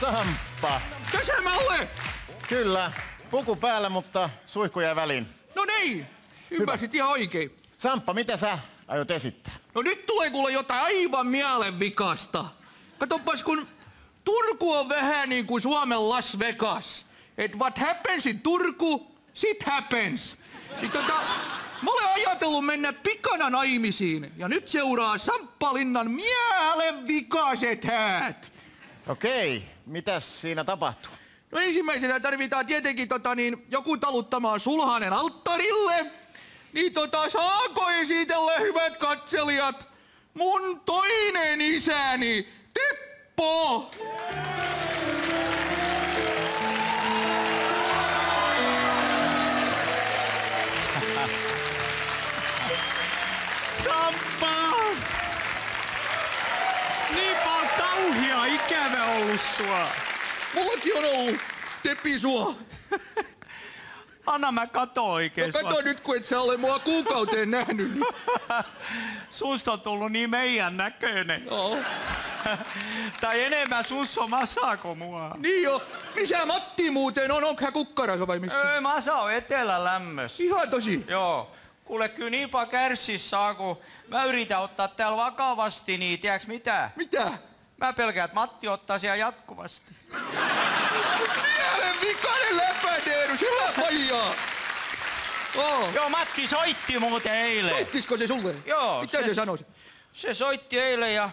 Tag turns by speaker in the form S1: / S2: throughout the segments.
S1: Samppa.
S2: Tässä mä olen!
S1: Kyllä, puku päällä, mutta suihku jäi väliin.
S2: No niin, ymmärsit ihan oikein.
S1: Samppa, mitä sä aiot esittää?
S2: No nyt tulee kuule jotain aivan mielenvikasta. Katsopas, kun Turku on vähän niin kuin Suomen Las Vegas. Et what happens in Turku, sit happens. Niin mä olen ajatellut mennä pikana naimisiin. Ja nyt seuraa Samppalinnan mielenvikaiset häät.
S1: Okei, mitäs siinä tapahtuu?
S2: No ensimmäisenä tarvitaan tietenkin joku taluttamaan sulhanen alttarille. Niin saako esitellä, hyvät katselijat, mun toinen isäni, Teppo!
S3: Samppa! Niinpä on kauhia ikävä ollut sua.
S2: Mullakin on ollut, Tepi sua.
S3: Anna mä kato oikein.
S2: No kato nyt, kun et sä ole mua kuukauteen nähnyt. Niin.
S3: Susta on tullut niin meidän näköinen.
S2: Joo.
S3: Tai enemmän sussa on Masa kuin mua.
S2: Niin jo. Missä Matti muuten on? Onko hän kukkarassa vai missä?
S3: Masa on Etelä-Lämmössä.
S2: Ihan tosi.
S3: Joo. Kuule, kyllä niinpä kärsis saa, kun mä yritän ottaa täällä vakavasti, niin tiedäks mitä?
S2: Mitä?
S3: Mä pelkään, että Matti ottaa siellä jatkuvasti.
S2: Mielenvikainen läpädeerus, hyvä faijaa. Oh.
S3: Joo, Matti soitti muuten eilen.
S2: Soittisko se sulle?
S3: Joo.
S2: Mitä se sanoi?
S3: Se soitti eilen ja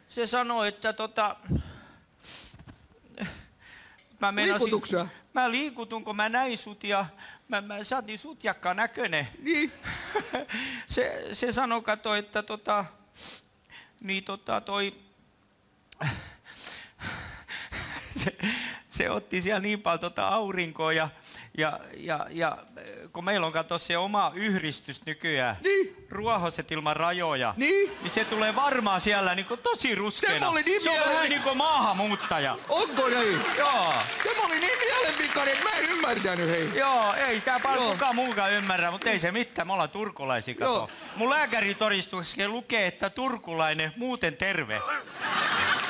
S3: se sanoi, että
S2: Liikutuksä?
S3: Mä liikutun, kun mä näin sut ja sä oot niin sutjakka näköinen.
S2: Niin.
S3: se sanoi, kato, että se otti siellä niin paljon aurinkoa ja kun meillä on kato se oma yhdistys nykyään,
S2: niin.
S3: Ruohoset ilman rajoja,
S2: niin
S3: se tulee varmaan siellä niinku tosi ruskeana. Se on vähän niinku maahanmuuttaja.
S2: Onko näin?
S3: Joo.
S2: Tämä oli niin mielenvikainen, että mä en ymmärtänyt, hei.
S3: Joo, ei tää paljon kukaan muukaan ymmärrä, mutta ei se mitään, me ollaan turkulaisia, kato. Joo. Mun lääkäritodistuksessa lukee, että turkulainen muuten terve.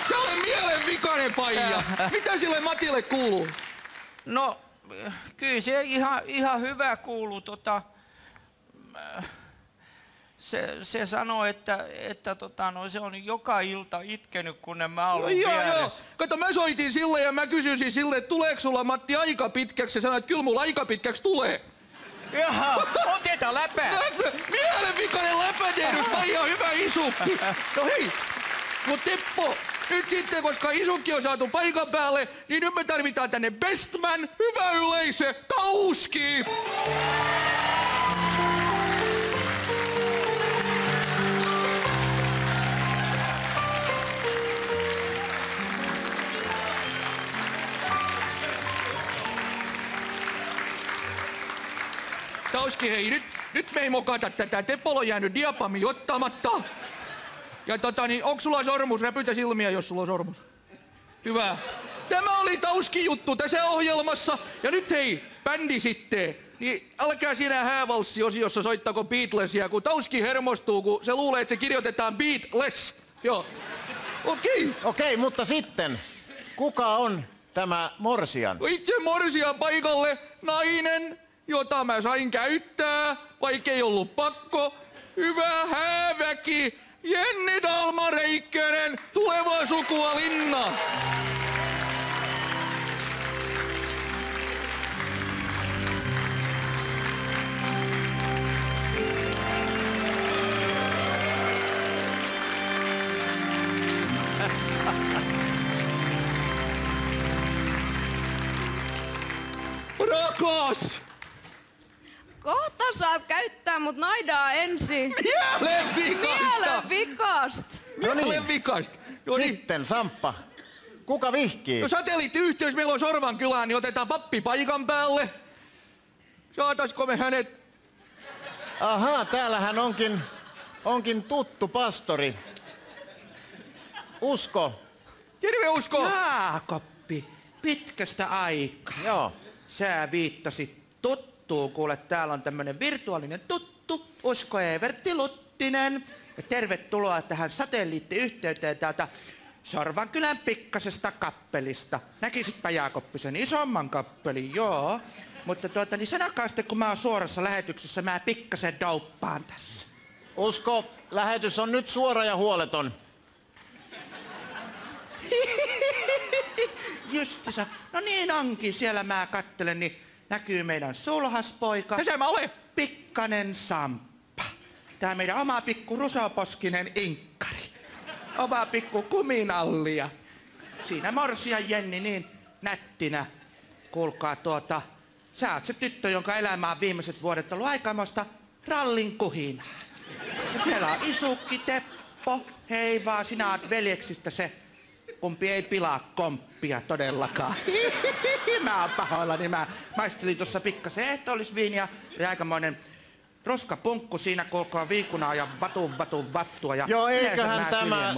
S2: Sä olet mielenvikainen faija. Mitä sille Matille kuuluu?
S3: No, kyllä se ihan hyvä kuuluu. Se sanoi, että se on joka ilta itkenyt, kun mä ollut vieressä.
S2: Joo. Kato, mä soitin sille ja mä kysyisin sille, että tuleeko sulla Matti aika pitkäksi? Se sanoi, että kyllä mulla aika pitkäksi tulee.
S3: Jaha, oteta läpää.
S2: Mielenvikainen läpädehdys, faija, hyvä isukki. No hei, mut Teppo. Nyt sitten, koska isukki on saatu paikan päälle, niin nyt me tarvitaan tänne bestman, hyvä yleisö, Tauski! Tauski, hei, nyt me ei mokata tätä. Teppolla on jäänyt diapami ottamatta. Ja onks sulla sormus? Räpytä silmiä, jos sulla on sormus. Hyvä. Tämä oli Tauskin juttu tässä ohjelmassa. Ja nyt hei, bändi sitten. Niin älkää siinä häävalssi-osiossa soittako Beatlesia, kun Tauski hermostuu, kun se luulee, että se kirjoitetaan Beatless. Joo.
S1: Okei, mutta sitten, kuka on tämä morsian?
S2: Itse morsian paikalle nainen, jota mä sain käyttää, vaikkei ollut pakko. Hyvä hääväki. Jenni Dalma-Reikkönen, tulevaa sukua Linna. Rakas!
S4: Kohta saat käyttää mut noidaa ensin. Mielenvikasta!
S2: Mielenvikasta!
S1: Sitten, Samppa. Kuka vihkii?
S2: No satelliittiyhteys, meillä on Sorvankylään, niin otetaan pappi paikan päälle. Saataisiko me hänet?
S1: Ahaa, täällähän onkin tuttu pastori. Usko.
S2: Terve Usko!
S5: Jaakoppi, pitkästä aikaa.
S1: Joo.
S5: Sä viittasit tuttuun, kuule täällä on tämmönen virtuaalinen tuttu, Usko Evertti Luttinen. Ja tervetuloa tähän satelliittiyhteyteen täältä Sorvankylän Pikkasesta kappelista. Näkisitpä Jaakoppisen isomman kappelin, joo. Mutta niin sanokaa sitten, kun mä oon suorassa lähetyksessä, mä pikkasen douppaan tässä.
S1: Usko, lähetys on nyt suora ja huoleton.
S5: Justissa. No niin onkin, siellä mä kattelen, niin näkyy meidän sulhaspoika.
S2: Tässä mä olen.
S5: Pikkanen Samppa. Tää meidän oma pikku rusoposkinen inkkari. Oma pikku kuminallia. Siinä morsia Jenni niin nättinä. Kuulkaa sä oot se tyttö, jonka elämä on viimeiset vuodet ollut aikamoista rallin kuhinaa. Ja siellä on isukki Teppo. Hei vaan, sinä oot veljeksistä se, kumpi ei pilaa komppia todellakaan. Mä oon pahoillani, mä maistelin tuossa pikkasen ehtoollisviiniä ja aikamoinen roskapunkku siinä, kuulkaa viikunaa ja vattua. Ja
S1: joo, eiköhän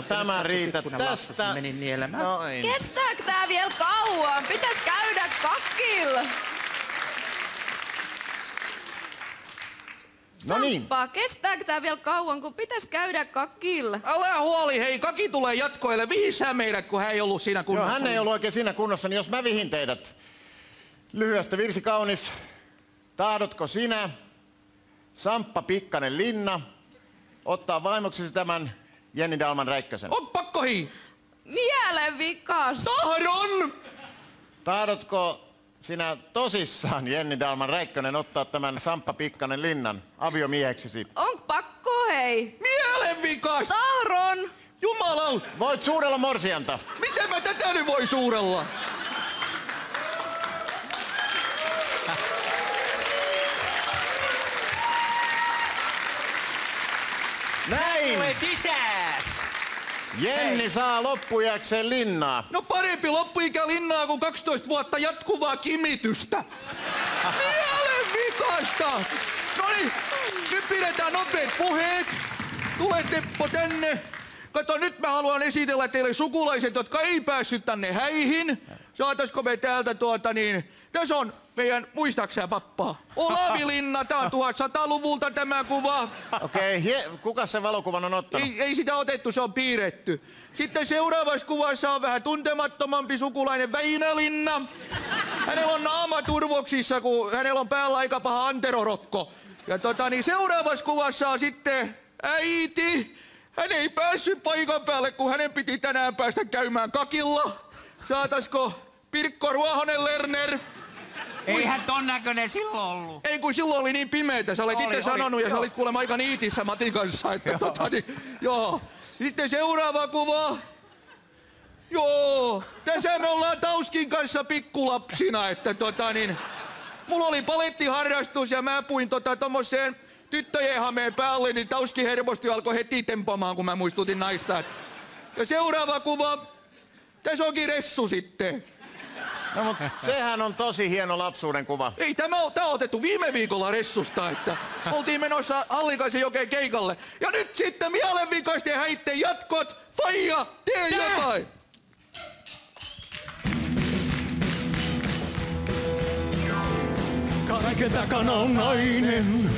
S1: tämä riitä tästä.
S5: Menin nielemään.
S1: No ei.
S4: Kestääkö tää vielä kauan? Pitäis käydä kakilla.
S1: No niin.
S4: Samppa, kestääkö tää vielä kauan, kun pitäis käydä kakilla?
S2: Älä huoli, hei, Kaki tulee jatkoille. Vihi sä meidät, kun hän ei ollut siinä kunnossa.
S1: Joo, hän ei ollut oikein siinä kunnossa, niin jos mä vihin teidät. Lyhyestä virsi kaunis. Tahdotko sinä, Samppa Pikkanen Linna, ottaa vaimoksesi tämän Jenni Dalman Räikkösen?
S2: On pakko hii.
S4: Mielen vikas.
S2: Tahdon!
S1: Tahdotko sinä tosissaan, Jenni Dalman Räikkönen, ottaa tämän Samppa Pikkanen Linnan aviomieheksesi?
S4: On pakko, hei.
S2: Mielenvikas!
S4: Tahdon.
S2: Jumala!
S1: Voit suudella morsianta.
S2: Miten mä tätä nyt voi suurella?
S1: Näin!
S3: Tulet isäs!
S1: Jenni saa loppujäkseen Linnaa.
S2: No parempi loppuikä Linnaa kuin 12 vuotta jatkuvaa kimitystä. Mielenvikasta! Noniin, nyt pidetään nopeat puheet. Tule Teppo tänne. Kato, nyt mä haluan esitellä teille sukulaiset, jotka ei päässyt tänne häihin. Saataisko me täältä tässä on meidän, muistaaksä pappaa? Olavi Linna, tää on 1100-luvulta tämä kuva.
S1: Okei, kuka se valokuvan on ottanut?
S2: Ei sitä otettu, se on piirretty. Sitten seuraavassa kuvassa on vähän tuntemattomampi sukulainen Väinö Linna. Hänellä on naama turvoksissa, kun hänellä on päällä aika paha anterorokko. Ja seuraavassa kuvassa on sitten äiti. Hän ei päässyt paikan päälle, kun hänen piti tänään päästä käymään kakilla. Saataisko Pirkko Ruohonen Lerner?
S3: Eihän ton näköinen silloin ollut.
S2: Ei kun silloin oli niin pimeetä, sä olet itse sanonut ja
S3: joo.
S2: sä olit kuulemma aika niitissä Matin kanssa, että joo. Sitten seuraava kuva. Joo, tässä me ollaan Tauskin kanssa pikkulapsina, että mulla oli palettiharrastus ja mä puin tommoseen tyttöjen hameen päälle, niin Tauski hermostui alkoi heti tempamaan, kun mä muistutin naista. Ja seuraava kuva. Tässä onkin Ressu sitten.
S1: No, mutta sehän on tosi hieno lapsuuden kuva.
S2: Ei, tää on otettu viime viikolla Ressusta, että oltiin menossa Hallikaisen jokeen keikalle. Ja nyt sitten mielenvikaisten häitten jatkot. Faija, tee jotain!
S6: Kaiken takana on nainen,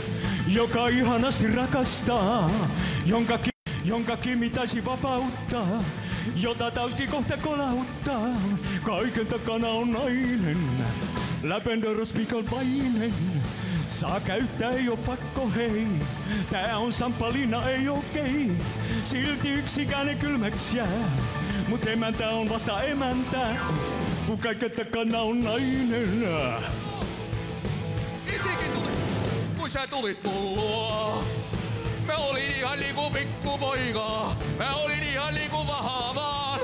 S6: joka ihanasti rakastaa, jonka Kimi taisi vapauttaa, jota Tauski kohta kolauttaa. Kaiken takana on nainen, Läpendoros painen. Saa käyttää, ei oo pakko, hei. Tää on Samppa Linna, ei okei. Silti yksikään ei kylmäks jää, mut emäntä on vasta emäntä, kun kaiken takana on nainen.
S2: Isikin tuli, kun sä tulit mullua. Mä olin ihan niinku pikkupoika. Mä olin ihan niinku vahavaan,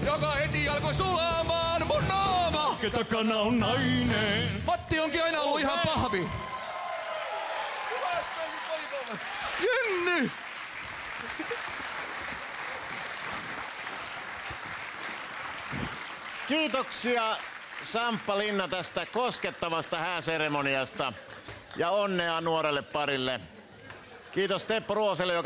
S2: joka heti alkoi sulamaan mun naama.
S6: Kaiken takana on nainen.
S2: Matti onkin aina ollut ihan pahvi. Jenni!
S1: Kiitoksia Samppa Linna tästä koskettavasta hääseremoniasta ja onnea nuorelle parille. Kiitos Teppo Ruoselle, joka